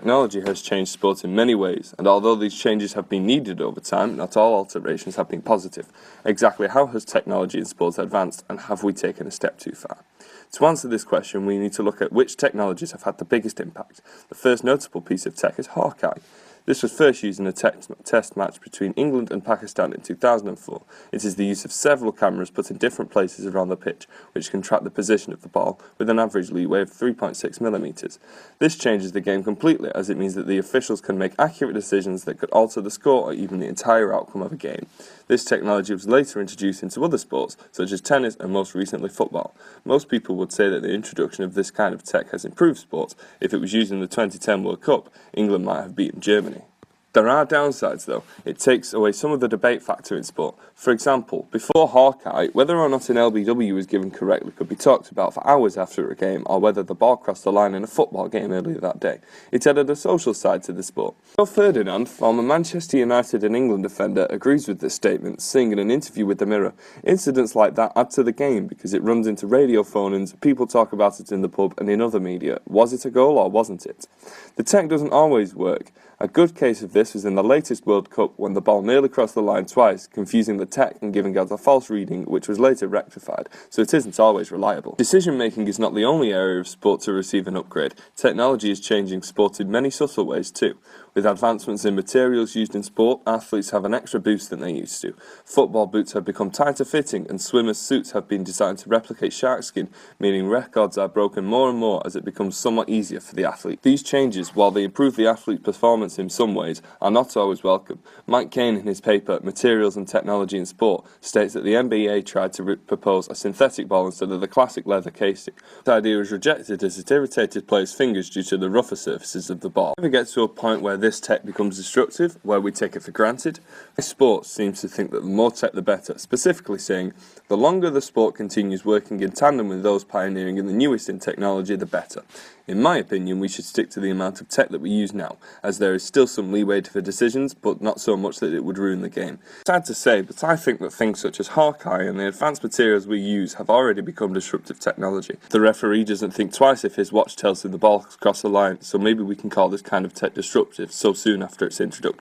Technology has changed sport in many ways, and although these changes have been needed over time, not all alterations have been positive. Exactly how has technology in sport advanced, and have we taken a step too far? To answer this question, we need to look at which technologies have had the biggest impact. The first notable piece of tech is Hawkeye. This was first used in a test match between England and Pakistan in 2004. It is the use of several cameras put in different places around the pitch, which can track the position of the ball with an average leeway of 3.6mm. This changes the game completely, as it means that the officials can make accurate decisions that could alter the score or even the entire outcome of a game. This technology was later introduced into other sports, such as tennis and most recently football. Most people would say that the introduction of this kind of tech has improved sports. If it was used in the 2010 World Cup, England might have beaten Germany. There are downsides though. It takes away some of the debate factor in sport. For example, before Hawkeye, whether or not an LBW was given correctly could be talked about for hours after a game, or whether the ball crossed the line in a football game earlier that day. It added a social side to the sport. Rio Ferdinand, former Manchester United and England defender, agrees with this statement, saying in an interview with The Mirror, "Incidents like that add to the game because it runs into radio phone-ins, people talk about it in the pub and in other media. Was it a goal or wasn't it?" The tech doesn't always work. A good case of this was in the latest World Cup when the ball nearly crossed the line twice, confusing the tech and giving out a false reading, which was later rectified, so it isn't always reliable. Decision making is not the only area of sport to receive an upgrade. Technology is changing sport in many subtle ways too. With advancements in materials used in sport, athletes have an extra boost than they used to. Football boots have become tighter fitting and swimmers' suits have been designed to replicate shark skin, meaning records are broken more and more as it becomes somewhat easier for the athlete. These changes, while they improve the athlete's performance in some ways, are not always welcome. Mike Cain, in his paper Materials and Technology in Sport, states that the NBA tried to propose a synthetic ball instead of the classic leather casing. This idea was rejected as it irritated players' fingers due to the rougher surfaces of the ball. If it gets to a point where this tech becomes destructive, where we take it for granted, sports seems to think that the more tech the better, specifically saying the longer the sport continues working in tandem with those pioneering in the newest in technology, the better. In my opinion, we should stick to the amount of tech that we use now, as there is still some leeway for decisions, but not so much that it would ruin the game. Sad to say, but I think that things such as Hawkeye and the advanced materials we use have already become disruptive technology. The referee doesn't think twice if his watch tells him the ball crossed the line, so maybe we can call this kind of tech disruptive so soon after its introduction.